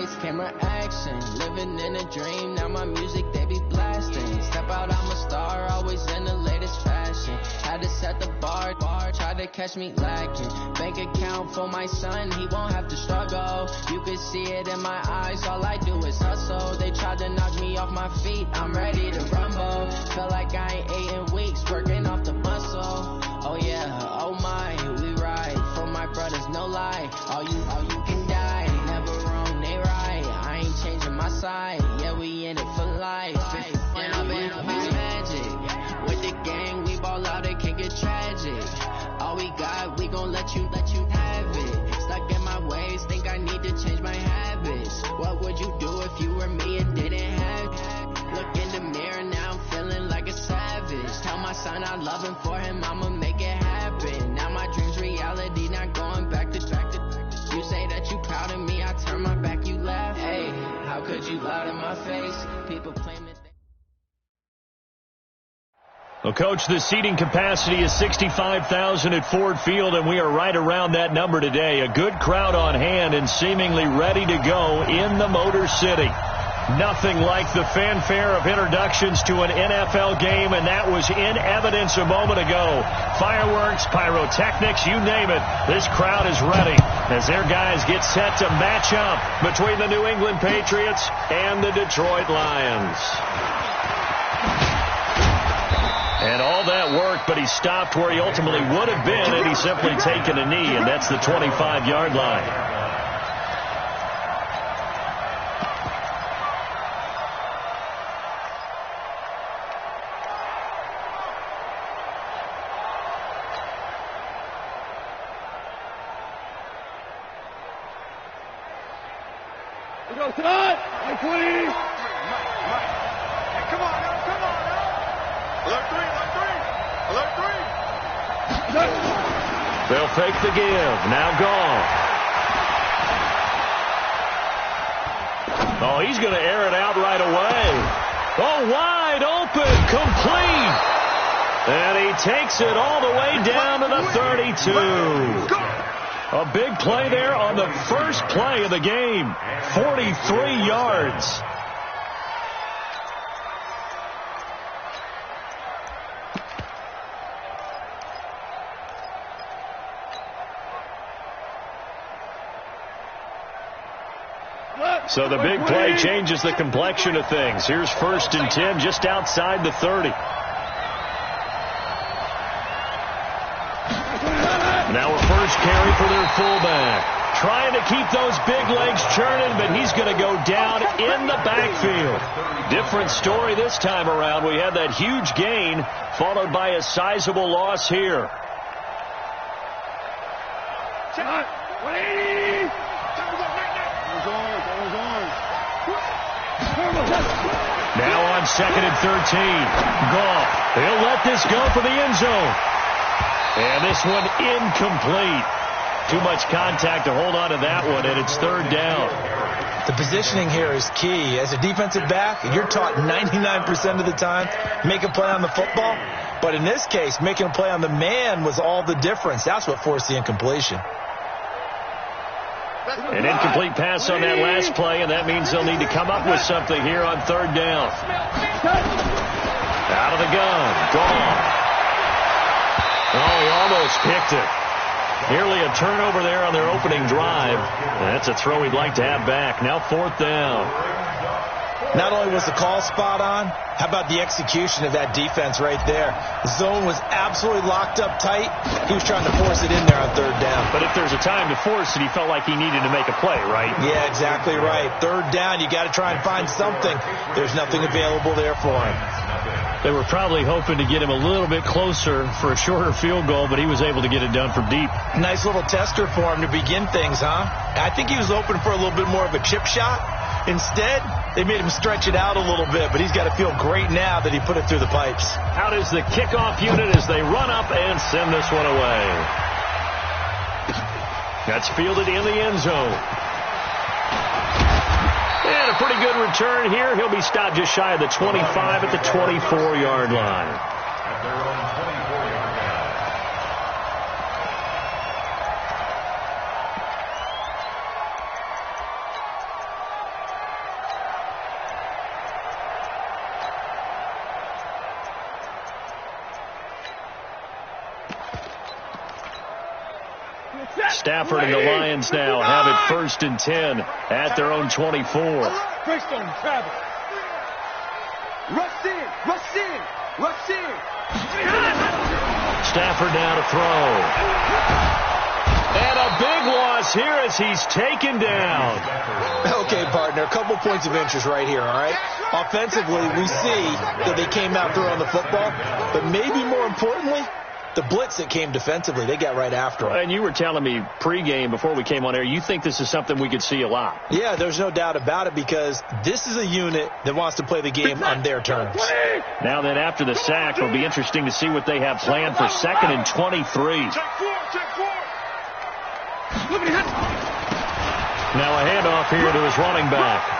lights, camera action. Living in a dream, now my music they be blasting. Step out, I'm a star, always in the latest fashion. Had to set the bar, try to catch me lacking. Bank account for my son, he won't have to struggle. You can see it in my eyes, all I do is hustle. They tried to knock me off my feet, I'm ready to rumble. Feel like I ain't ate in weeks, working off the muscle. Oh yeah, oh my, we ride for my brothers, no lie. All you can die, never wrong, they right. I ain't changing my side, yeah, we in it for life. And I've been magic with the gang, we ball out, it can get tragic. All we got, we gon' let you have it. Stuck in my ways, think I need to change my habits. What would you do if you were me and didn't have it? Look in the mirror, now I'm feeling like a savage. Tell my son I love him, for him I'ma make it happen. Now my dream's reality, not going back to. You say that you proud of me, I turn my back, you laugh. Hey, how could you lie to my face? People claim that Well, Coach, the seating capacity is 65,000 at Ford Field, and we are right around that number today. A good crowd on hand and seemingly ready to go in the Motor City. Nothing like the fanfare of introductions to an NFL game, and that was in evidence a moment ago. Fireworks, pyrotechnics, you name it. This crowd is ready as their guys get set to match up between the New England Patriots and the Detroit Lions. And all that worked, but he stopped where he ultimately would have been had he simply taken a knee, and that's the 25-yard line. They'll fake the give. Now gone. Oh, he's going to air it out right away. Oh, wide open. Complete. And he takes it all the way down to the 32. A big play there on the first play of the game. 43 yards. So the big play changes the complexion of things. Here's 1st and 10 just outside the 30. Now a first carry for their fullback. Trying to keep those big legs churning, but he's going to go down in the backfield. Different story this time around. We had that huge gain followed by a sizable loss here. Now on 2nd and 13. Goff. He'll let this go for the end zone. And this one incomplete. Too much contact to hold on to that one, and it's 3rd down. The positioning here is key. As a defensive back, you're taught 99% of the time, make a play on the football. But in this case, making a play on the man was all the difference. That's what forced the incompletion. An incomplete pass on that last play, and that means they'll need to come up with something here on 3rd down. Out of the gun. Gone. Oh, he almost picked it. Nearly a turnover there on their opening drive. That's a throw he'd like to have back. Now 4th down. Not only was the call spot on, how about the execution of that defense right there? The zone was absolutely locked up tight. He was trying to force it in there on 3rd down. But if there's a time to force it, he felt like he needed to make a play, right? Yeah, exactly right. 3rd down, you got to try and find something. There's nothing available there for him. They were probably hoping to get him a little bit closer for a shorter field goal, but he was able to get it done from deep. Nice little tester for him to begin things, huh? I think he was hoping for a little bit more of a chip shot. Instead, they made him stretch it out a little bit, but he's got to feel great now that he put it through the pipes. Out is the kickoff unit as they run up and send this one away. That's fielded in the end zone. And a pretty good return here. He'll be stopped just shy of the 25 at the 24-yard line. Stafford and the Lions now have it 1st and 10 at their own 24. Greystone, Travis. Rush in, rush in, rush in. Stafford now to throw. And a big loss here as he's taken down. Okay, partner, a couple points of interest right here, all right? Offensively, we see that they came out throwing the football, but maybe more importantly, the blitz that came defensively, they got right after him. And you were telling me pregame before we came on air, you think this is something we could see a lot. Yeah, there's no doubt about it because this is a unit that wants to play the game on their terms. Now then, after the sack, it'll be interesting to see what they have planned for 2nd and 23. Now a handoff here to his running back.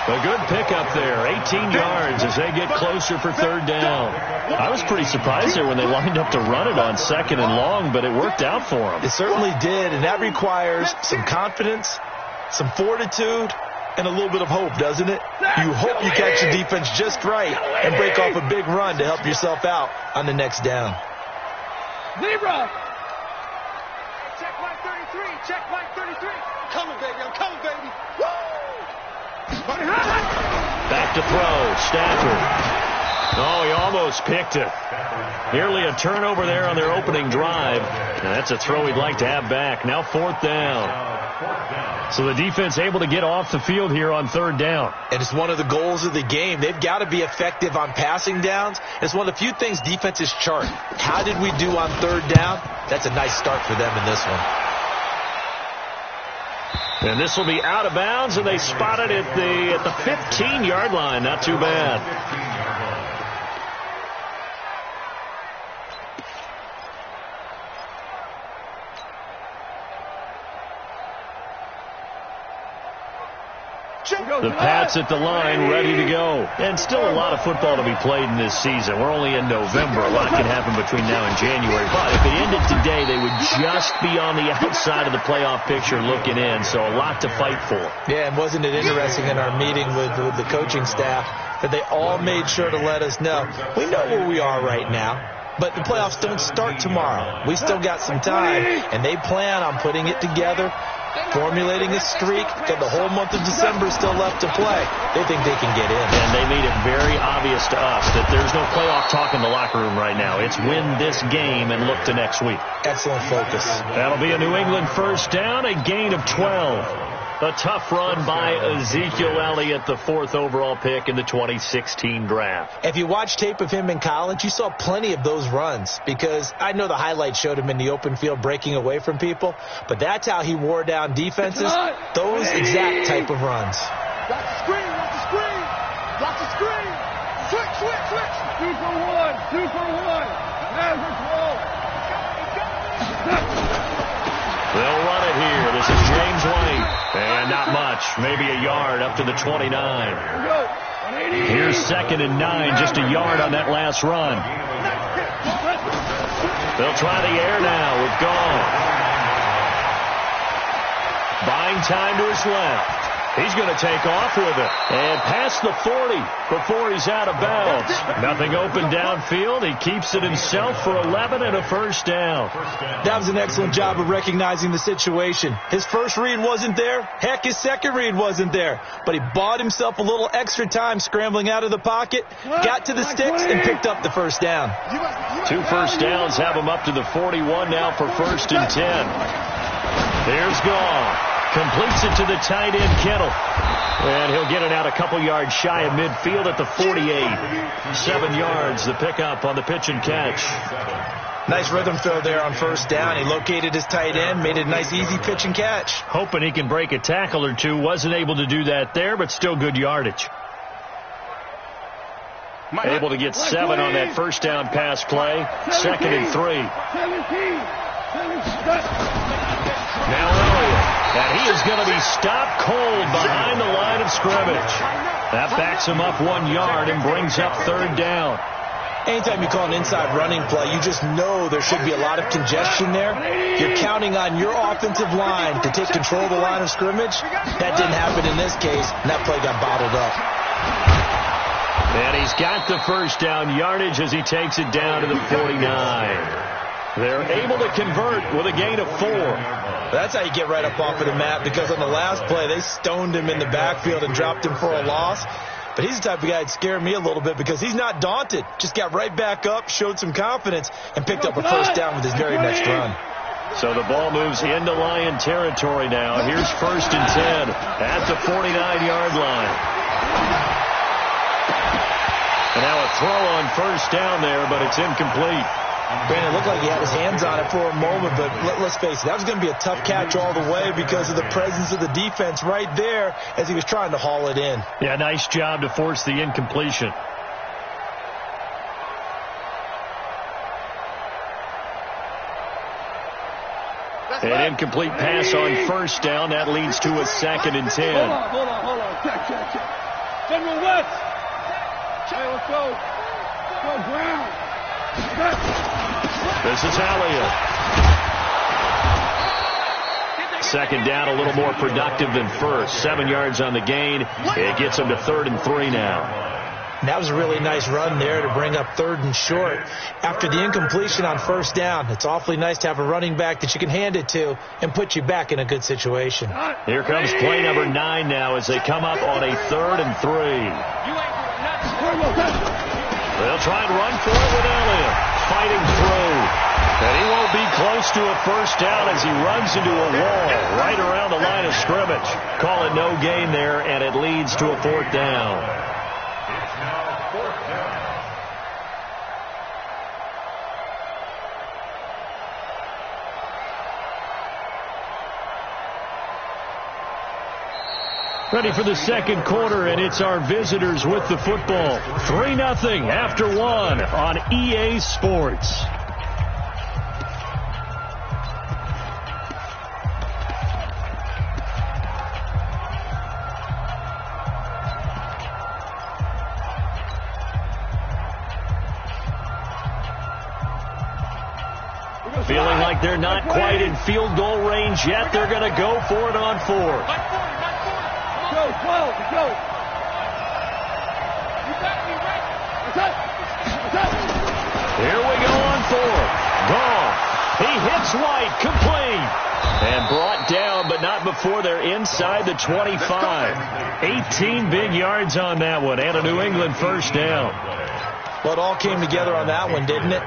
A good pickup there, 18 yards as they get closer for 3rd down. I was pretty surprised there when they lined up to run it on 2nd and long, but it worked out for them. It certainly did, and that requires some confidence, some fortitude, and a little bit of hope, doesn't it? You hope you catch the defense just right and break off a big run to help yourself out on the next down. Libra! Check line 33, check line 33. Coming, baby, I'm coming, baby. Woo! Back to throw, Stafford. Oh, he almost picked it. Nearly a turnover there on their opening drive. And that's a throw he'd like to have back. Now 4th down. So the defense able to get off the field here on 3rd down. And it's one of the goals of the game. They've got to be effective on passing downs. It's one of the few things defenses chart. How did we do on 3rd down? That's a nice start for them in this one. And this will be out of bounds, and they spot it at the 15-yard line. Not too bad. The Pats at the line, ready to go. And still a lot of football to be played in this season. We're only in November. A lot can happen between now and January. But if it ended today, they would just be on the outside of the playoff picture looking in. So a lot to fight for. Yeah, and wasn't it interesting in our meeting with the coaching staff that they all made sure to let us know, we know where we are right now, but the playoffs don't start tomorrow. We still got some time, and they plan on putting it together, formulating a streak, got the whole month of December still left to play. They think they can get in. And they made it very obvious to us that there's no playoff talk in the locker room right now. It's win this game and look to next week. Excellent focus. That'll be a New England 1st down, a gain of 12. A tough run by Ezekiel Elliott, the 4th overall pick in the 2016 draft. If you watch tape of him in college, you saw plenty of those runs because I know the highlights showed him in the open field breaking away from people, but that's how he wore down defenses, those exact type of runs. Watch the screen, watch the screen, watch the screen. Switch, switch, switch. 2 for 1, 2 for 1. Average roll. They'll run it here. This is James White. And not much. Maybe a yard up to the 29. Here's 2nd and 9. Just a yard on that last run. They'll try the air now with Gall. Buying time to his left. He's going to take off with it. And past the 40 before he's out of bounds. Nothing open downfield. He keeps it himself for 11 and a 1st down. That was an excellent job of recognizing the situation. His first read wasn't there. Heck, his second read wasn't there. But he bought himself a little extra time scrambling out of the pocket, got to the sticks, and picked up the 1st down. 2 first downs have him up to the 41 now for 1st and 10. There's Gall. Completes it to the tight end, Kittle. And he'll get it out a couple yards shy of midfield at the 48. 7 yards, the pickup on the pitch and catch. Nice rhythm throw there on 1st down. He located his tight end, made it a nice, easy pitch and catch. Hoping he can break a tackle or two. Wasn't able to do that there, but still good yardage. Able to get 7 on that 1st down pass play. 2nd and 3. Now Elliott. And he is going to be stopped cold behind the line of scrimmage. That backs him up 1 yard and brings up 3rd down. Anytime you call an inside running play, you just know there should be a lot of congestion there. You're counting on your offensive line to take control of the line of scrimmage. That didn't happen in this case, and that play got bottled up. And he's got the 1st down yardage as he takes it down to the 49. They're able to convert with a gain of 4. That's how you get right up off of the mat, because on the last play, they stoned him in the backfield and dropped him for a loss. But he's the type of guy that scared me a little bit because he's not daunted. Just got right back up, showed some confidence, and picked up a first down with his very next run. So the ball moves into Lion territory now. Here's 1st and 10 at the 49-yard line. And now a throw on 1st down there, but it's incomplete. Brandon, it looked like he had his hands on it for a moment, but let's face it, that was going to be a tough catch all the way because of the presence of the defense right there as he was trying to haul it in. Yeah, nice job to force the incompletion. An incomplete pass on 1st down. That leads to a 2nd and 10. Hold on. Check. General West. Hey, let's go. Go ground. This is Elliott. 2nd down, a little more productive than 1st. 7 yards on the gain. It gets him to 3rd and 3 now. And that was a really nice run there to bring up 3rd and short. After the incompletion on 1st down, it's awfully nice to have a running back that you can hand it to and put you back in a good situation. Here comes play number 9 now as they come up on a 3rd and 3. They'll try and run for it with Elliott. Fighting through. And he won't be close to a 1st down as he runs into a wall right around the line of scrimmage. Call it no gain there, and it leads to a 4th down. Ready for the 2nd quarter, and it's our visitors with the football. 3-0 after 1 on EA Sports. Feeling like they're not quite in field goal range yet. They're going to go for it on 4th. Go, 12, go. Here we go on 4th. Gone. He hits White, complete. And brought down, but not before they're inside the 25. 18 big yards on that one, and a New England 1st down. Well, it all came together on that one, didn't it?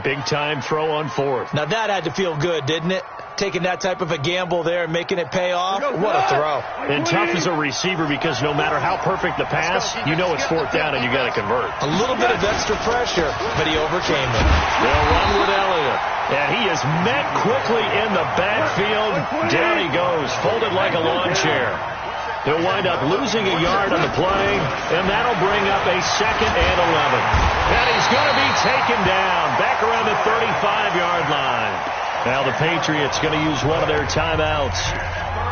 Big-time throw on 4th. Now, that had to feel good, didn't it? Taking that type of a gamble there and making it pay off. What a throw. And tough as a receiver because no matter how perfect the pass, you know it's 4th down and you got to convert. A little bit of extra pressure, but he overcame it. They'll run with Elliott. And he is met quickly in the backfield. Down he goes, folded like a lawn chair. He'll wind up losing a yard on the play, and that'll bring up a 2nd and 11. And he's going to be taken down back around the 35-yard line. Now the Patriots going to use one of their timeouts.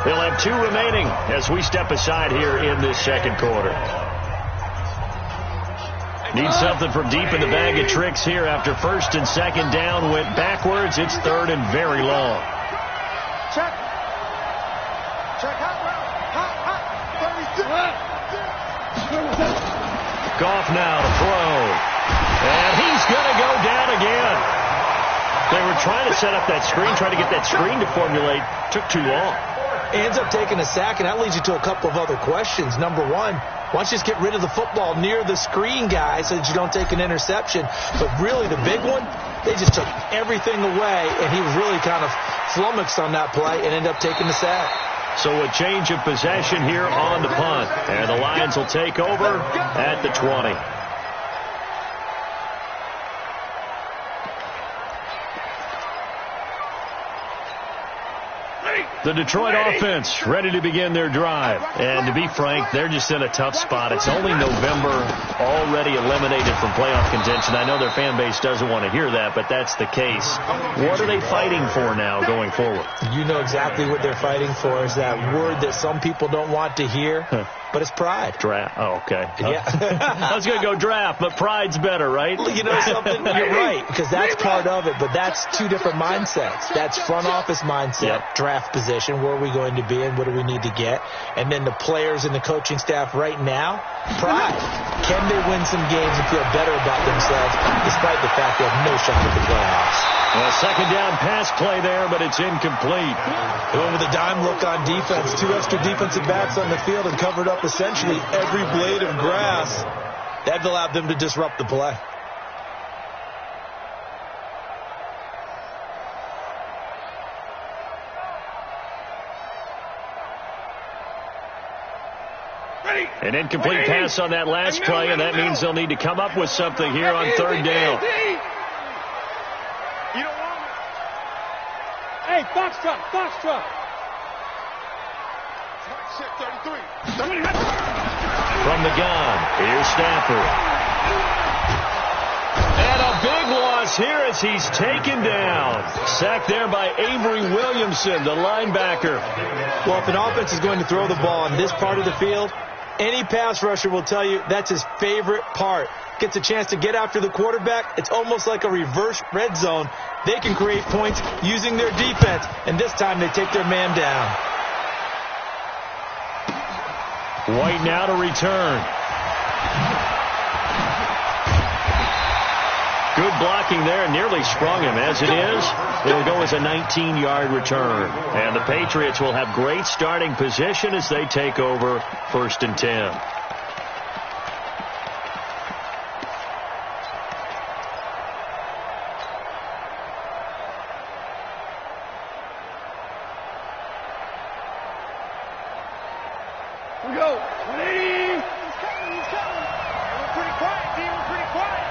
They'll have 2 remaining as we step aside here in this 2nd quarter. Need something from deep in the bag of tricks here after 1st and 2nd down went backwards. It's 3rd and very long. Check. Hot. Goff now to throw. And he's going to go down again. They were trying to set up that screen, trying to get that screen to formulate. Took too long. Ends up taking a sack, and that leads you to a couple of other questions. Number one, why don't you just get rid of the football near the screen guy so that you don't take an interception? But really the big one, they just took everything away, and he was really kind of flummoxed on that play and ended up taking the sack. So a change of possession here on the punt. And the Lions will take over at the 20. The Detroit offense ready to begin their drive. And to be frank, they're just in a tough spot. It's only November, already eliminated from playoff contention. I know their fan base doesn't want to hear that, but that's the case. What are they fighting for now going forward? You know exactly what they're fighting for is that word that some people don't want to hear, but it's pride. Draft. Oh, okay. Yeah. I was going to go draft, but pride's better, right? You know something? You're right, because that's part of it, but that's 2 different mindsets. That's front office mindset, draft position. Where are we going to be and what do we need to get? And then the players and the coaching staff right now, pride. Can they win some games and feel better about themselves despite the fact they have no shot at the playoffs? A second down pass play there, but it's incomplete. They went with a dime look on defense. 2 extra defensive backs on the field and covered up essentially every blade of grass. That allowed them to disrupt the play. An incomplete pass on that last play, and that means they'll need to come up with something here on third down. Hey, Foxtrot, Foxtrot. From the gun, here's Stafford. And a big loss here as he's taken down. Sacked there by Avery Williamson, the linebacker. Well, if an offense is going to throw the ball on this part of the field, any pass rusher will tell you that's his favorite part. Gets a chance to get after the quarterback. It's almost like a reverse red zone. They can create points using their defense, and this time they take their man down. White now to return. Good blocking there, nearly sprung him. As it is, it'll go as a 19-yard return. And the Patriots will have great starting position as they take over 1st and 10. We go. 180. He's coming. We're pretty quiet, D. We're pretty quiet.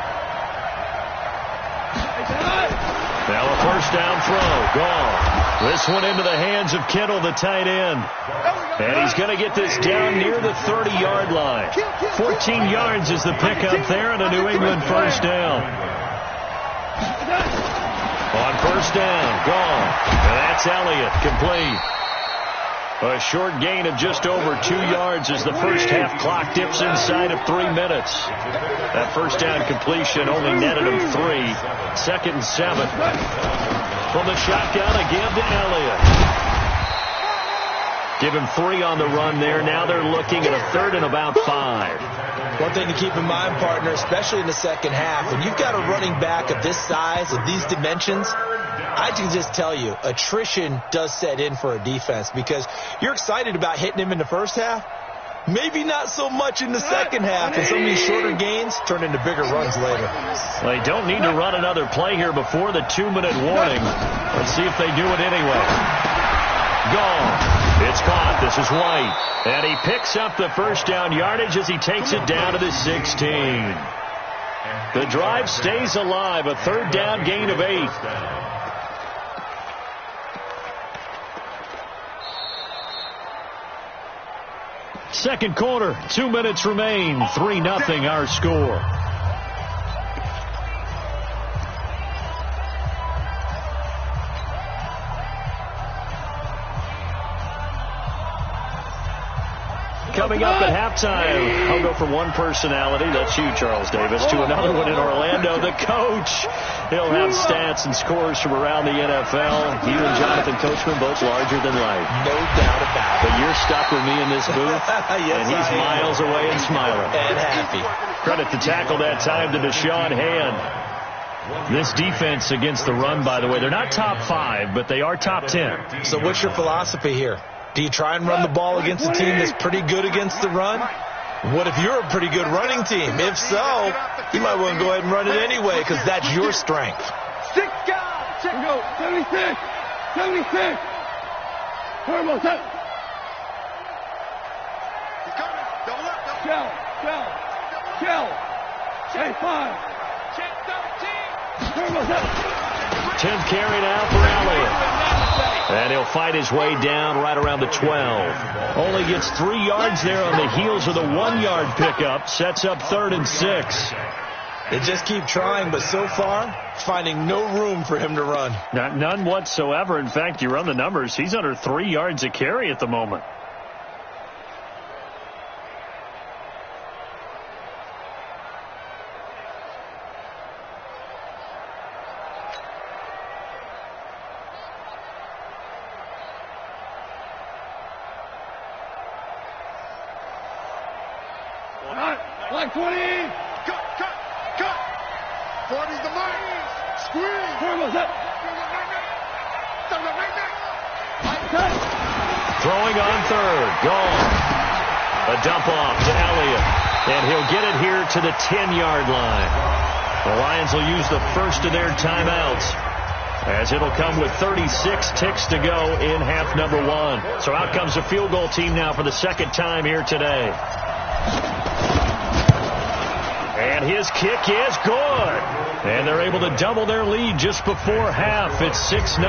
Now a first down throw. Gone. This one into the hands of Kittle, the tight end. And he's going to get this down near the 30-yard line. 14 yards is the pickup there and a New England first down. On first down, gone. And that's Elliott, complete. A short gain of just over 2 yards as the first half clock dips inside of 3 minutes. That first down completion only netted him 3. 2nd and 7. From the shotgun, a give to Elliott. Give him 3 on the run there. Now they're looking at a 3rd and about 5. One thing to keep in mind, partner, especially in the second half, when you've got a running back of this size, of these dimensions, I can just tell you, attrition does set in for a defense because you're excited about hitting him in the first half. Maybe not so much in the second half, and some of these shorter gains turn into bigger runs later. Well, they don't need to run another play here before the 2-minute warning. Let's see if they do it anyway. Gone. It's caught. This is White. And he picks up the first down yardage as he takes it down to the 16. The drive stays alive. A 3rd down gain of 8. Second quarter, 2 minutes remain. 3-0 our score. Coming up at halftime, I'll go from one personality, that's you, Charles Davis, to another one in Orlando, the coach. He'll have stats and scores from around the NFL. You and Jonathan Coachman both larger than life. No doubt about it. But you're stuck with me in this booth, Yes, and he's miles away and smiling. And happy. Credit the tackle that time to Deshaun Hand. This defense against the run, by the way, they're not top 5, but they are top 10. So what's your philosophy here? Do you try and run the ball against a team that's pretty good against the run? What if you're a pretty good running team? If so, you might want to go ahead and run it anyway because that's your strength. 6 guys. We go. 76. 76. Turbo set. He's coming. Double up. Shell. Check 5. Check 13. Turbo set. 10th carry now for Elliott. And he'll fight his way down right around the 12. Only gets 3 yards there on the heels of the 1-yard pickup. Sets up 3rd and 6. They just keep trying, but so far, finding no room for him to run. None whatsoever. In fact, you run the numbers. He's under 3 yards a carry at the moment. Line 20. Cut. 40's the mark. Squeeze. Turbo set. Throwing on third. Gone. A dump off to Elliott. And he'll get it here to the 10-yard line. The Lions will use the first of their timeouts, as it'll come with 36 ticks to go in half number one. So out comes the field goal team now for the second time here today. And his kick is good. And they're able to double their lead just before half. It's 6-0.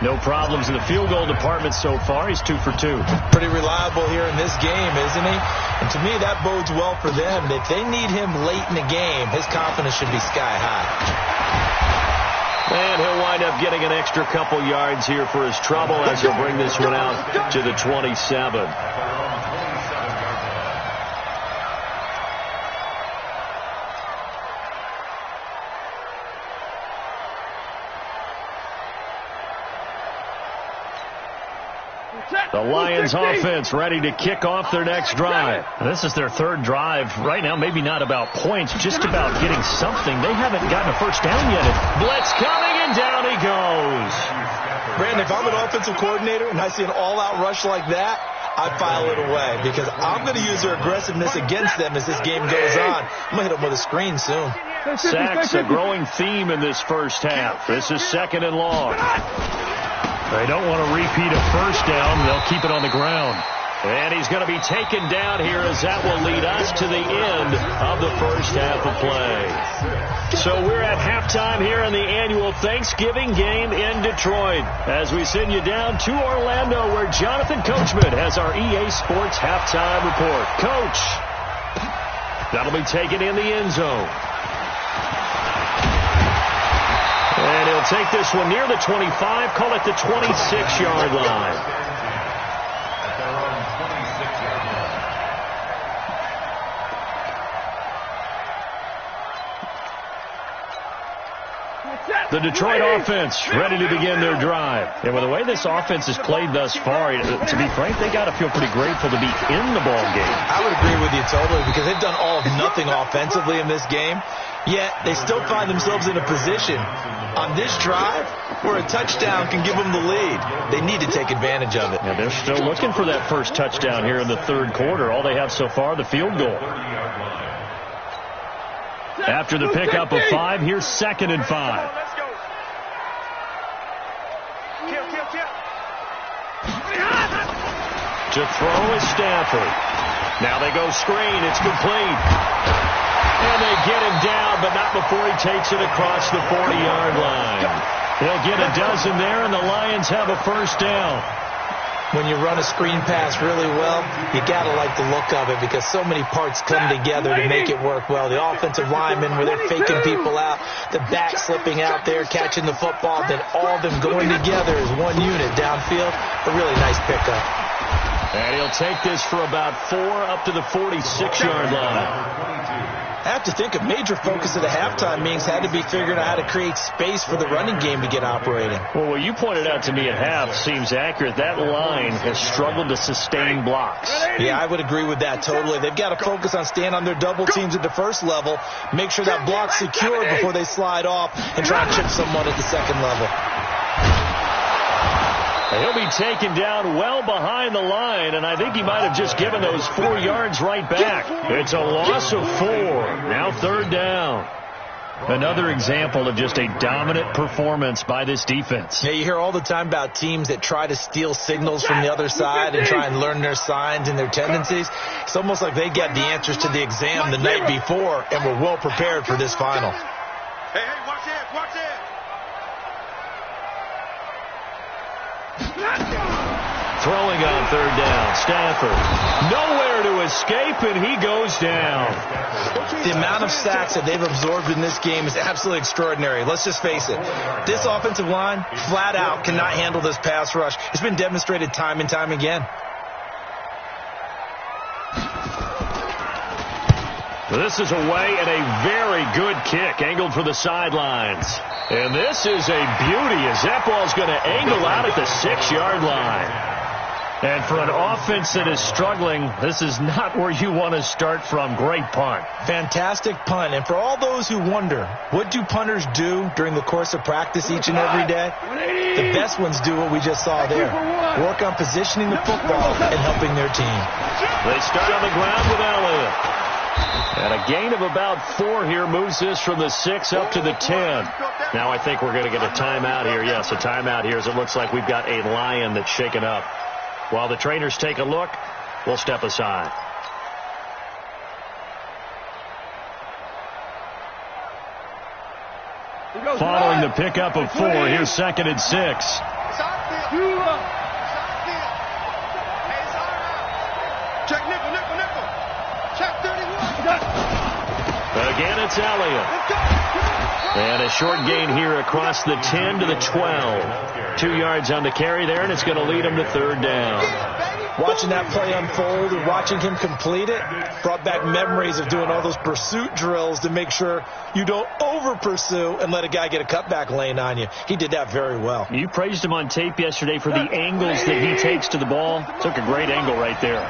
No problems in the field goal department so far. He's 2 for 2. Pretty reliable here in this game, isn't he? And to me, that bodes well for them. If they need him late in the game, his confidence should be sky high. And he'll wind up getting an extra couple yards here for his trouble as he'll bring this one out to the 27. The Lions offense ready to kick off their next drive. This is their third drive. Right now, maybe not about points, just about getting something. They haven't gotten a first down yet. Blitz coming, and down he goes. Brandon, if I'm an offensive coordinator and I see an all-out rush like that, I file it away because I'm going to use their aggressiveness against them as this game goes on. I'm going to hit them with a screen soon. Sacks, a growing theme in this first half. This is second and long. They don't want to repeat a first down. They'll keep it on the ground. And he's going to be taken down here as that will lead us to the end of the first half of play. So we're at halftime here in the annual Thanksgiving game in Detroit as we send you down to Orlando where Jonathan Coachman has our EA Sports halftime report. Coach, that'll be taken in the end zone. And he'll take this one near the 25, call it the 26-yard line. The Detroit offense ready to begin their drive. And with the way this offense has played thus far, to be frank, they got to feel pretty grateful to be in the ball game. I would agree with you totally because they've done all of nothing offensively in this game, yet they still find themselves in a position on this drive where a touchdown can give them the lead. They need to take advantage of it. Yeah, they're still looking for that first touchdown here in the third quarter. All they have so far, the field goal. After the pickup of 5, here's 2nd and 5. To throw is Stafford. Now they go screen. It's complete. And they get him down, but not before he takes it across the 40-yard line. They'll get a dozen there, and the Lions have a first down. When you run a screen pass really well, you got to like the look of it because so many parts come together to make it work well. The offensive linemen, where they're faking people out, the back slipping out there, catching the football, then all of them going together as one unit downfield. A really nice pickup. And he'll take this for about 4 up to the 46-yard line. I have to think a major focus of the halftime meetings had to be figuring out how to create space for the running game to get operating. Well, what you pointed out to me at half seems accurate. That line has struggled to sustain blocks. Yeah, I would agree with that totally. They've got to focus on staying on their double teams at the first level, make sure that block's secure before they slide off, and try and chip someone at the second level. He'll be taken down well behind the line, and I think he might have just given those 4 yards right back. It's a loss of 4. Now 3rd down. Another example of just a dominant performance by this defense. Yeah, you hear all the time about teams that try to steal signals from the other side and try and learn their signs and their tendencies. It's almost like they got the answers to the exam the night before and were well prepared for this final. Hey, watch it, watch it. Throwing on 3rd down, Stafford. Nowhere to escape, and he goes down. The amount of sacks that they've absorbed in this game is absolutely extraordinary. Let's just face it. This offensive line, flat out, cannot handle this pass rush. It's been demonstrated time and time again. This is away and a very good kick, angled for the sidelines. And this is a beauty as that ball's going to angle out at the 6-yard line. And for an offense that is struggling, this is not where you want to start from. Great punt. Fantastic punt. And for all those who wonder, what do punters do during the course of practice each and every day? The best ones do what we just saw there. Work on positioning the football and helping their team. They start on the ground with Elliott. And a gain of about 4 here moves this from the 6 up to the 10. Now I think we're going to get a timeout here. Yes, a timeout here as it looks like we've got a Lion that's shaken up. While the trainers take a look, we'll step aside. Following the pickup of 4, here's 2nd and 6. Check nickel. Check 31. Again, it's Elliott. And a short gain here across the 10 to the 12. 2 yards on the carry there, and it's going to lead him to 3rd down. Watching that play unfold and watching him complete it brought back memories of doing all those pursuit drills to make sure you don't over-pursue and let a guy get a cutback lane on you. He did that very well. You praised him on tape yesterday for the angles that he takes to the ball. Took a great angle right there.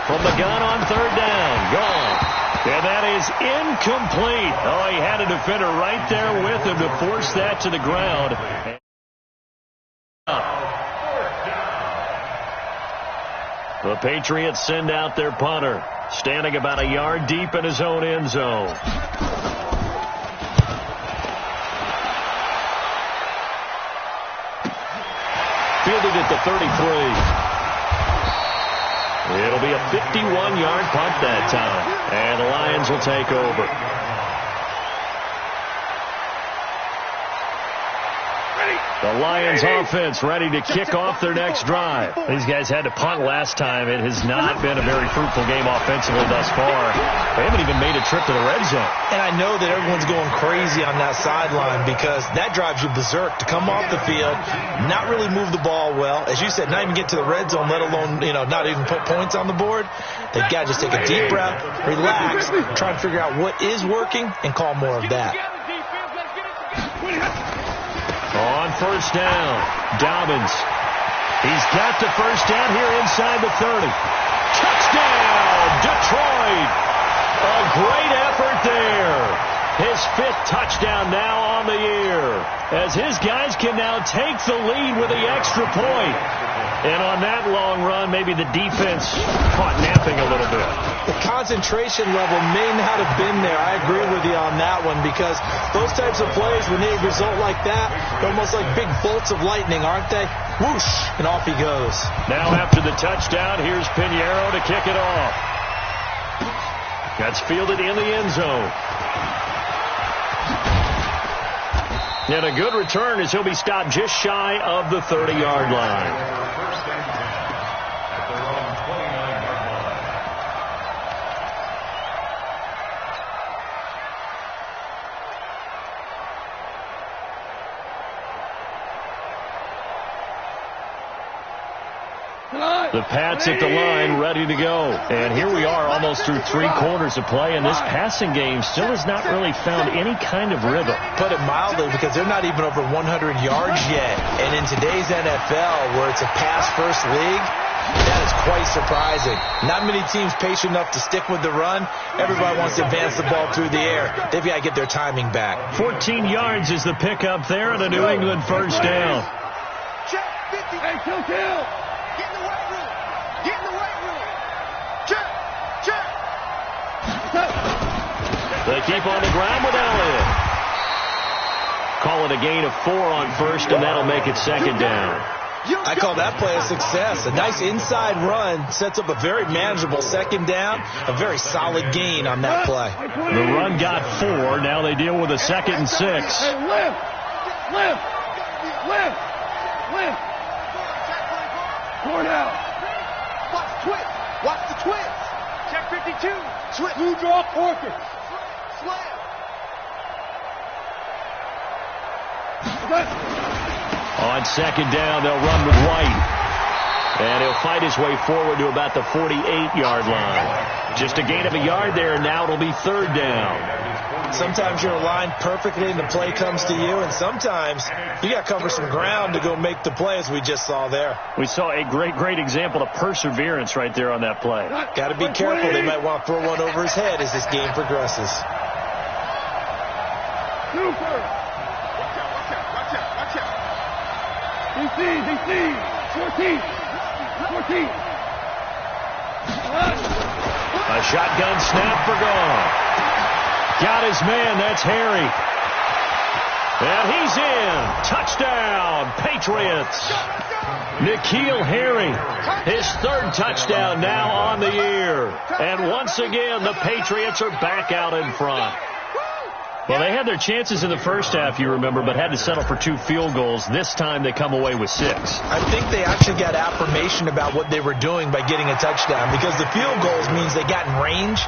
From the gun on 3rd down. Gone. And that is incomplete. Oh, he had a defender right there with him to force that to the ground. The Patriots send out their punter, standing about a yard deep in his own end zone. Fielded at the 33. It'll be a 51-yard punt that time, and the Lions will take over. The Lions offense ready to kick off their next drive. These guys had to punt last time. It has not been a very fruitful game offensively thus far. They haven't even made a trip to the red zone. And I know that everyone's going crazy on that sideline because that drives you berserk to come off the field, not really move the ball well. As you said, not even get to the red zone, let alone, not even put points on the board. They've got to just take a deep breath, relax, try and figure out what is working, and call more of that. On 1st down, Dobbins. He's got the 1st down here inside the 30. Touchdown, Detroit. A great effort there. His 5th touchdown now on the year, as his guys can now take the lead with the extra point. And on that long run, maybe the defense caught napping a little bit. The concentration level may not have been there. I agree with you on that one because those types of plays, when they result like that, they're almost like big bolts of lightning, aren't they? Whoosh, and off he goes. Now after the touchdown, here's Pinheiro to kick it off. That's fielded in the end zone. And a good return as he'll be stopped just shy of the 30-yard line. The Pats at the line, ready to go. And here we are almost through 3 quarters of play, and this passing game still has not really found any kind of rhythm. Put it mildly, because they're not even over 100 yards yet. And in today's NFL, where it's a pass-first league, that is quite surprising. Not many teams patient enough to stick with the run. Everybody wants to advance the ball through the air. They've got to get their timing back. 14 yards is the pickup there, and a New England 1st down. Check 50. Hey, kill. Get in the weight room. Get in the weight room. Check. They keep on the ground with Elliott. Call it a gain of 4 on 1st, and that'll make it 2nd down. I call that play a success. A nice inside run sets up a very manageable 2nd down. A very solid gain on that play. The run got 4. Now they deal with a 2nd and 6. Hey, lift. Forward out. Watch the twist. Check 52. Twist. Blue draw Porker. Slam. On 2nd down, they'll run with White. And he'll fight his way forward to about the 48-yard line. Just a gain of a yard there, and now it'll be third down. Sometimes you're aligned perfectly and the play comes to you, and sometimes you got to cover some ground to go make the play, as we just saw there. We saw a great example of perseverance right there on that play. Got to be careful. They might want to throw one over his head as this game progresses. Super! Watch out. DC! 14! A shotgun snap for Goff. Got his man. That's Harry. And he's in. Touchdown, Patriots. N'Keal Harry, his third touchdown now on the year. And once again, the Patriots are back out in front. Well, they had their chances in the first half, you remember, but had to settle for 2 field goals. This time they come away with 6. I think they actually got affirmation about what they were doing by getting a touchdown, because the field goals means they got in range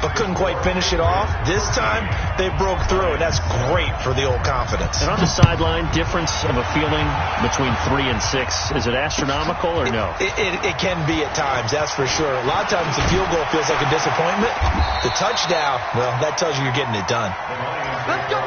but couldn't quite finish it off. This time they broke through, and that's great for the old confidence. And on the sideline, difference of a feeling between 3 and 6, is it astronomical or no? It can be at times, that's for sure. A lot of times the field goal feels like a disappointment. The touchdown, well, that tells you you're getting it done. Let's go!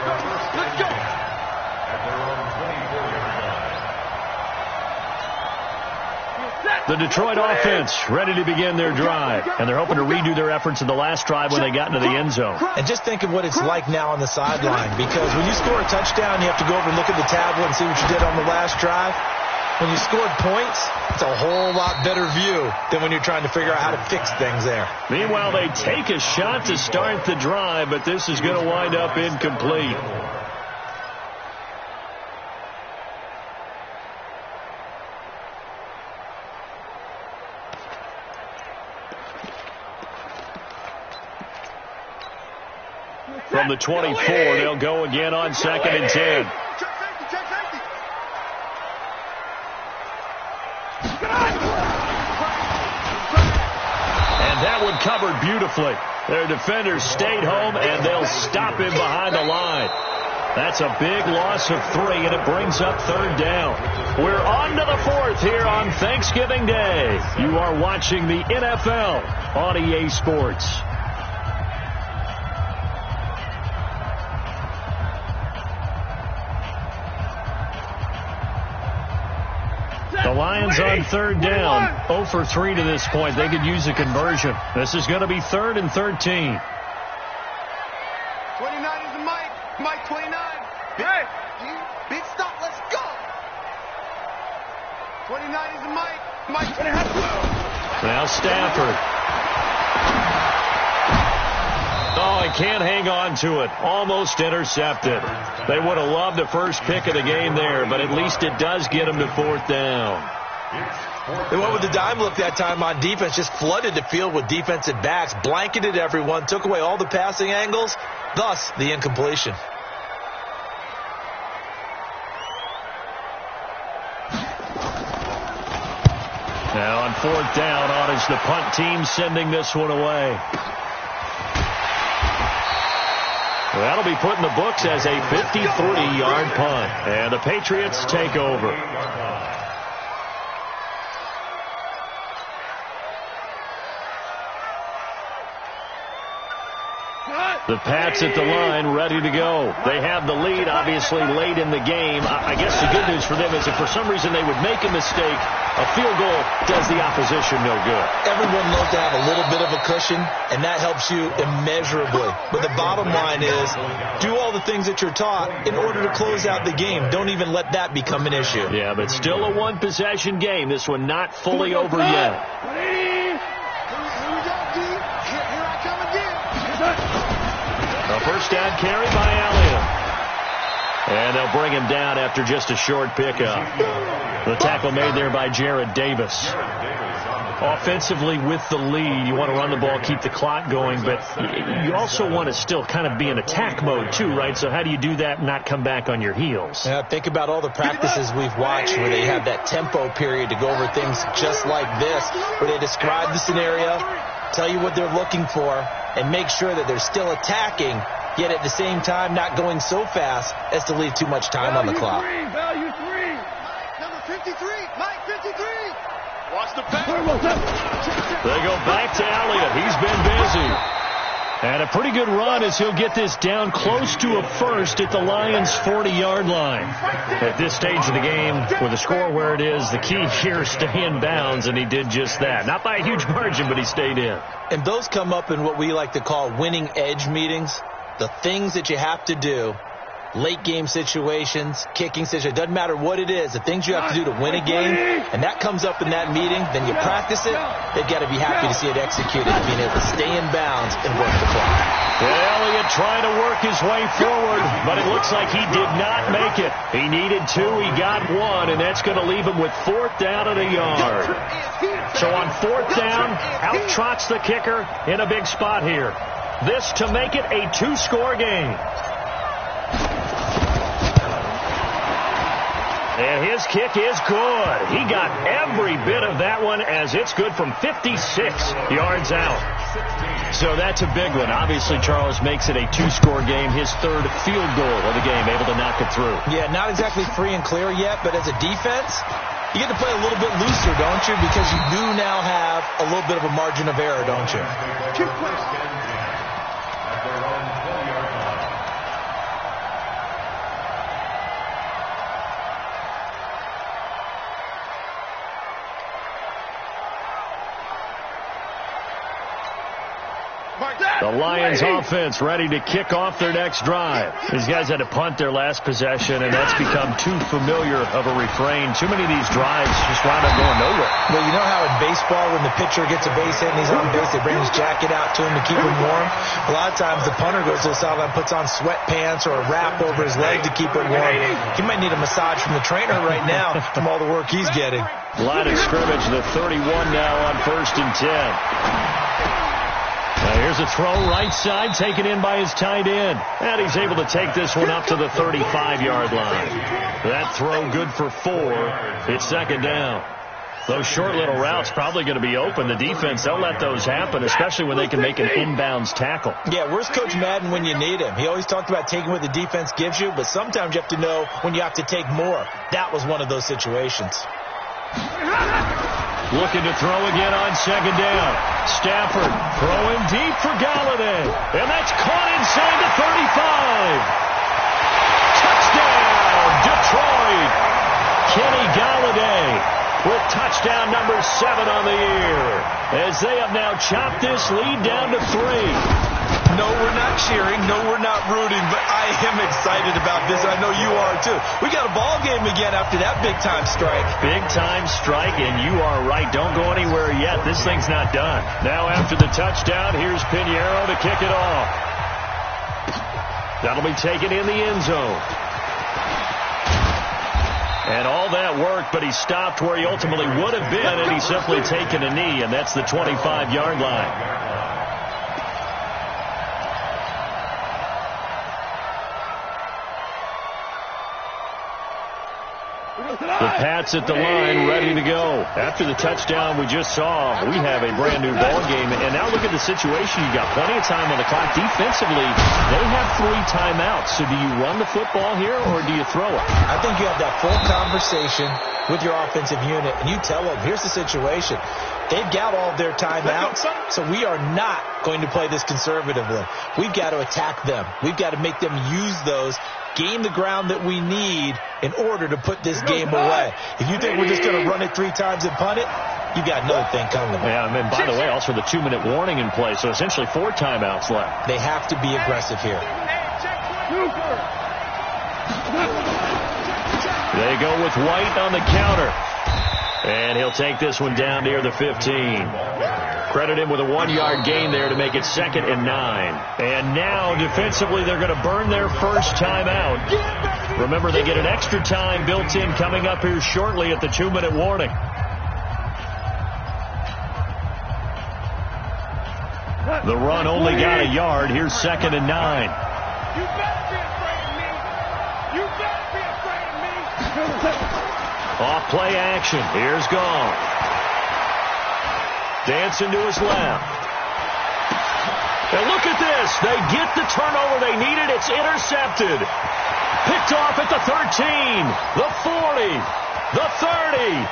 The Detroit offense ready to begin their drive, and they're hoping to redo their efforts in the last drive when they got into the end zone. And just think of what it's like now on the sideline, because when you score a touchdown, you have to go over and look at the tablet and see what you did on the last drive. When you scored points, it's a whole lot better view than when you're trying to figure out how to fix things there. Meanwhile, they take a shot to start the drive, but this is going to wind up incomplete. From the 24, they'll go again on 2nd and 10. And that one covered beautifully. Their defenders stayed home, and they'll stop him behind the line. That's a big loss of 3, and it brings up third down. We're on to the 4th here on Thanksgiving Day. You are watching the NFL on EA Sports. The Lions on third down, 0 for 3 to this point. They could use a conversion. This is going to be 3rd and 13. 29 is the Mike 29. Big stop. Let's go. 29 is the Mike 29. Now Stafford. Oh, he can't hang on to it. Almost intercepted. They would have loved the first pick of the game there, but at least it does get them to 4th down. They went with the dime look that time on defense, just flooded the field with defensive backs, blanketed everyone, took away all the passing angles, thus the incompletion. Now on 4th down, on is the punt team sending this one away. That'll be put in the books as a 53-yard punt. And the Patriots take over. The Pats at the line, ready to go. They have the lead, obviously, late in the game. I guess the good news for them is if for some reason they would make a mistake, a field goal does the opposition no good. Everyone loves to have a little bit of a cushion, and that helps you immeasurably. But the bottom line is, do all the things that you're taught in order to close out the game. Don't even let that become an issue. Yeah, but still a one-possession game. This one not fully over yet. A first down carry by Elliott. And they'll bring him down after just a short pickup. The tackle made there by Jared Davis. Offensively with the lead, you want to run the ball, keep the clock going, but you also want to still kind of be in attack mode too, right? So how do you do that and not come back on your heels? Yeah, think about all the practices we've watched where they have that tempo period to go over things just like this, where they describe the scenario, tell you what they're looking for, and make sure that they're still attacking, yet at the same time not going so fast as to leave too much time on the clock. Value three. Number 53, Mike 53. Watch the back. They go back to Elliott. He's been busy. And a pretty good run as he'll get this down close to a first at the Lions' 40-yard line. At this stage of the game, with the score where it is, the key here is stay in bounds, and he did just that. Not by a huge margin, but he stayed in. And those come up in what we like to call winning edge meetings. The things that you have to do, late game situations, kicking situations, doesn't matter what it is, the things you have to do to win a game, and that comes up in that meeting, then you practice it, they've got to be happy to see it executed, being able to stay in bounds and work the clock. Elliott trying to work his way forward, but it looks like he did not make it. He needed 2, he got 1, and that's going to leave him with 4th down and a yard. So on 4th down, out trots the kicker in a big spot here. This to make it a 2-score game. And his kick is good. He got every bit of that one as it's good from 56 yards out. So that's a big one. Obviously, Charles makes it a 2-score game. His 3rd field goal of the game, able to knock it through. Yeah, not exactly free and clear yet, but as a defense, you get to play a little bit looser, don't you? Because you do now have a little bit of a margin of error, don't you? The Lions offense ready to kick off their next drive. These guys had to punt their last possession, and that's become too familiar of a refrain. Too many of these drives just wind up going nowhere. Well, you know how in baseball when the pitcher gets a base hit and he's on base, they bring his jacket out to him to keep him warm? A lot of times the punter goes to the sideline, puts on sweatpants or a wrap over his leg to keep it warm. He might need a massage from the trainer right now from all the work he's getting. Line of scrimmage, the 31 now on 1st and 10. Now here's a throw right side, taken in by his tight end. And he's able to take this one up to the 35-yard line. That throw good for 4. It's 2nd down. Those short little routes probably going to be open. The defense, they'll let those happen, especially when they can make an inbounds tackle. Yeah, where's Coach Madden when you need him? He always talked about taking what the defense gives you, but sometimes you have to know when you have to take more. That was one of those situations. Looking to throw again on 2nd down. Stafford throwing deep for Galladay. And that's caught inside the 35. Touchdown, Detroit. Kenny Galladay with touchdown number 7 on the year, as they have now chopped this lead down to 3. No, we're not cheering. No, we're not rooting, but I am excited about this. I know you are, too. We got a ball game again after that big-time strike. Big-time strike, and you are right. Don't go anywhere yet. This thing's not done. Now after the touchdown, here's Pinheiro to kick it off. That'll be taken in the end zone. And all that worked, but he stopped where he ultimately would have been, and he's simply taken a knee, and that's the 25-yard line. The Pats at the line, ready to go. After the touchdown we just saw, we have a brand-new ball game. And now look at the situation. You got plenty of time on the clock. Defensively, they have 3 timeouts. So do you run the football here, or do you throw it? I think you have that full conversation with your offensive unit, and you tell them, here's the situation. They've got all their timeouts, so we are not going to play this conservatively. We've got to attack them. We've got to make them use those, gain the ground that we need in order to put this game away. If you think we're just going to run it 3 times and punt it, you got another thing coming. Yeah, and by the way, also the 2-minute warning in play, so essentially 4 timeouts left. They have to be aggressive here. They go with White on the counter. And he'll take this one down near the 15. Credit him with a 1-yard gain there to make it 2nd and 9. And now, defensively, they're going to burn their first time out. Remember, they get an extra time built in coming up here shortly at the 2-minute warning. The run only got a yard. Here's 2nd and 9. You better be afraid of me. You better be afraid of me. Off play action. Here's Gall. Dancing to his left. And look at this. They get the turnover they needed. It's intercepted. Picked off at the 13, the 40, the 30.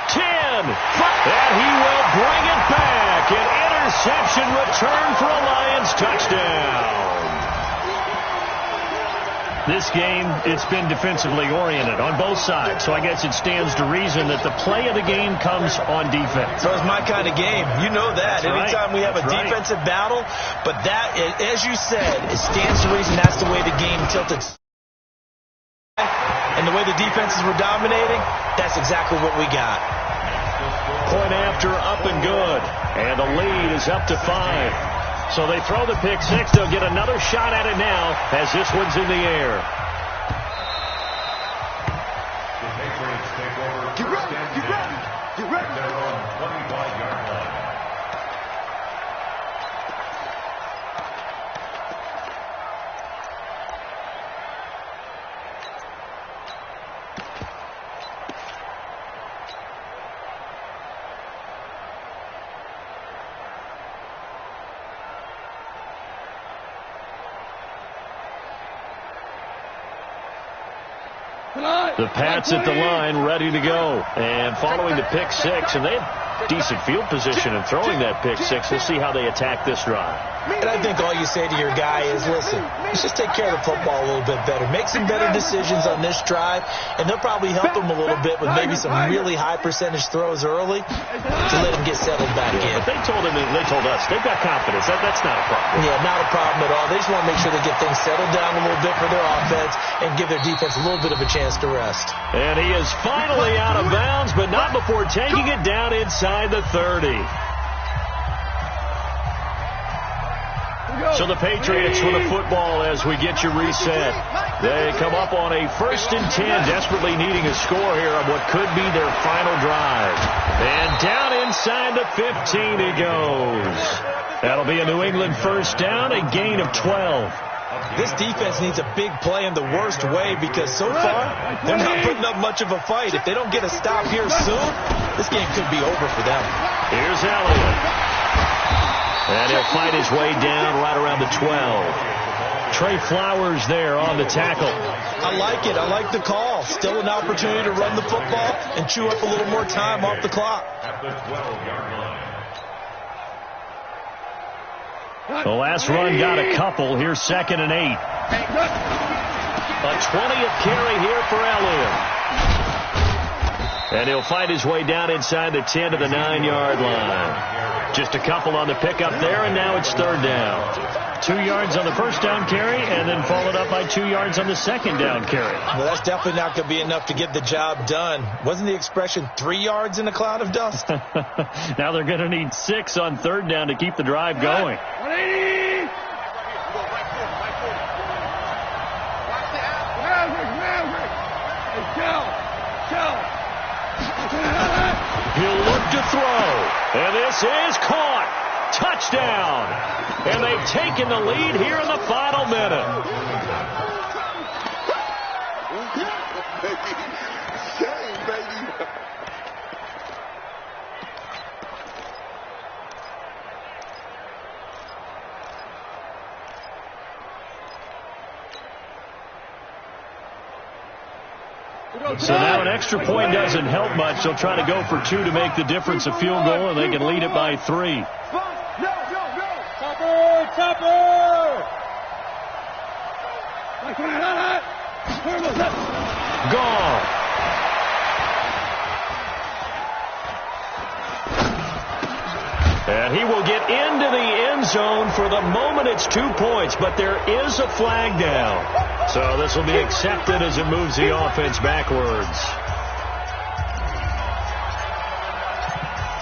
10. And he will bring it back. An interception return for a Lions touchdown. This game, it's been defensively oriented on both sides, so I guess it stands to reason that the play of the game comes on defense. So it's my kind of game. You know that. Anytime we have a defensive battle, but that, as you said, it stands to reason that's the way the game tilted. And the way the defenses were dominating, that's exactly what we got. Point after, up and good. And the lead is up to 5. So they throw the pick six. They'll get another shot at it now as this one's in the air. Get ready, get ready, get ready. They're on 25-yard line. The Pats at the line, ready to go. And following the pick six, and they have decent field position in throwing that pick six. We'll see how they attack this drive. And I think all you say to your guy is, listen, let's just take care of the football a little bit better. Make some better decisions on this drive, and they'll probably help him a little bit with maybe some really high percentage throws early to let him get settled back in. But they told us they've got confidence. That's not a problem. Yeah, not a problem at all. They just want to make sure they get things settled down a little bit for their offense and give their defense a little bit of a chance to rest. And he is finally out of bounds, but not before taking it down inside the 30. So the Patriots with the football as we get you reset. They come up on a 1st and 10, desperately needing a score here on what could be their final drive. And down inside the 15 he goes. That'll be a New England 1st down, a gain of 12. This defense needs a big play in the worst way because so far they're not putting up much of a fight. If they don't get a stop here soon, this game could be over for them. Here's Elliott. And he'll fight his way down right around the 12. Trey Flowers there on the tackle. I like it. I like the call. Still an opportunity to run the football and chew up a little more time off the clock. The last run got a couple. Here's 2nd and 8. A 20th carry here for Elliott. And he'll fight his way down inside the 10 to the 9-yard line. Just a couple on the pickup there, and now it's 3rd down. 2 yards on the 1st down carry, and then followed up by 2 yards on the 2nd down carry. Well, that's definitely not going to be enough to get the job done. Wasn't the expression 3 yards in a cloud of dust? Now they're going to need 6 on 3rd down to keep the drive going. 180! He'll look to throw. And this is caught. Touchdown. And they've taken the lead here in the final minute. Shame, baby. So now an extra point doesn't help much. They'll try to go for 2 to make the difference a field goal, and they can lead it by 3. Gone. And he will get into the end zone. For the moment, it's 2 points, but there is a flag down. So this will be accepted as it moves the offense backwards.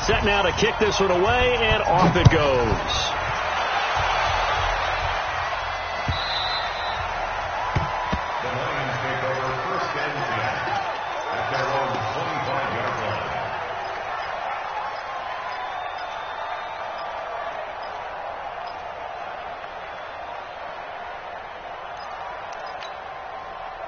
Set now to kick this one away, and off it goes.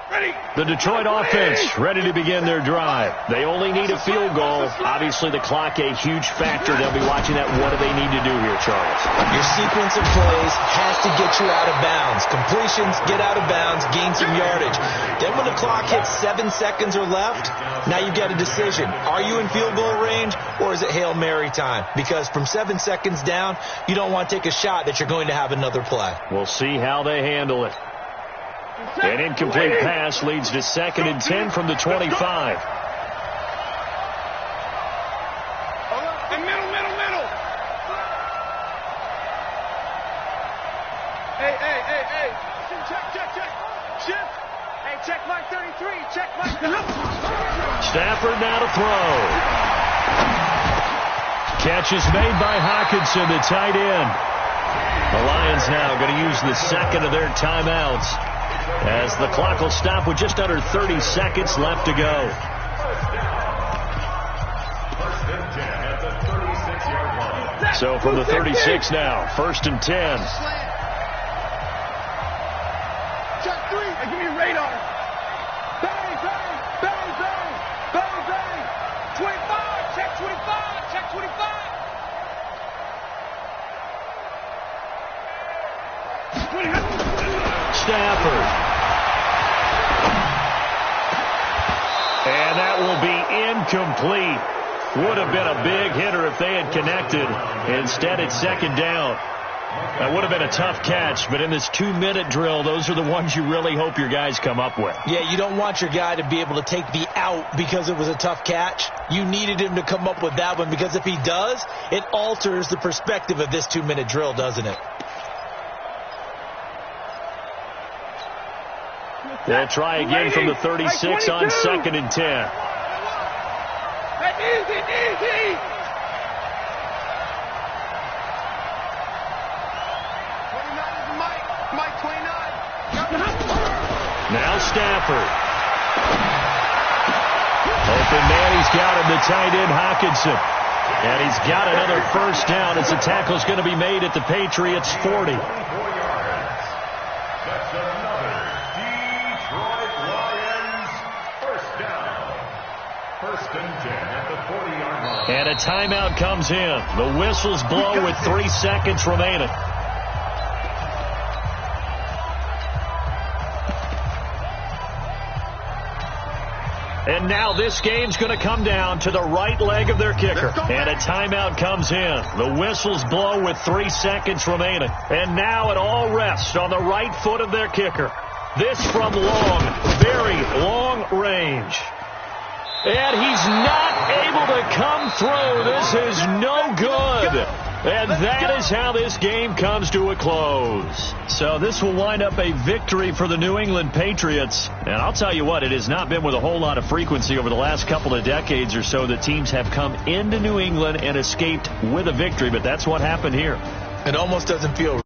The Detroit offense ready to begin their drive. They only need a field goal. Obviously, the clock a huge factor. They'll be watching that. What do they need to do here, Charles? Your sequence of plays has to get you out of bounds. Completions, get out of bounds, gain some yardage. Then when the clock hits 7 seconds or left, now you've got a decision. Are you in field goal range, or is it Hail Mary time? Because from 7 seconds down, you don't want to take a shot that you're going to have another play. We'll see how they handle it. An incomplete pass leads to 2nd and 10 from the 25. Middle. Hey. Check. Shift. Hey, check mark 33. Check mark. Stafford now to throw. Catch is made by Hockenson, the tight end. The Lions now going to use the second of their timeouts, as the clock will stop with just under 30 seconds left to go. So from the 36 now, 1st and 10. Check 3. Hey, give me a radar. Bang. 25. Check 25. Check 25. Stafford. And that will be incomplete. Would have been a big hitter if they had connected. Instead, it's 2nd down. That would have been a tough catch, but in this 2-minute drill, those are the ones you really hope your guys come up with. Yeah, you don't want your guy to be able to take the out because it was a tough catch. You needed him to come up with that one, because if he does, it alters the perspective of this 2-minute drill, doesn't it? They'll try again from the 36 on 2nd and 10. Easy. Mike 29. Now Stafford. Open man, he's got him, the tight end Hockenson. And he's got another 1st down as the tackle's going to be made at the Patriots 40. That's another Detroit Lions 1st down. 1st and 10 at the 40-yard line. And a timeout comes in. The whistles blow with 3 seconds remaining. And now this game's going to come down to the right leg of their kicker. And a timeout comes in. The whistles blow with 3 seconds remaining. And now it all rests on the right foot of their kicker. This from long, very long range. And he's not able to come through. This is no good. And that is how this game comes to a close. So this will wind up a victory for the New England Patriots. And I'll tell you what, it has not been with a whole lot of frequency over the last couple of decades or so that teams have come into New England and escaped with a victory. But that's what happened here. It almost doesn't feel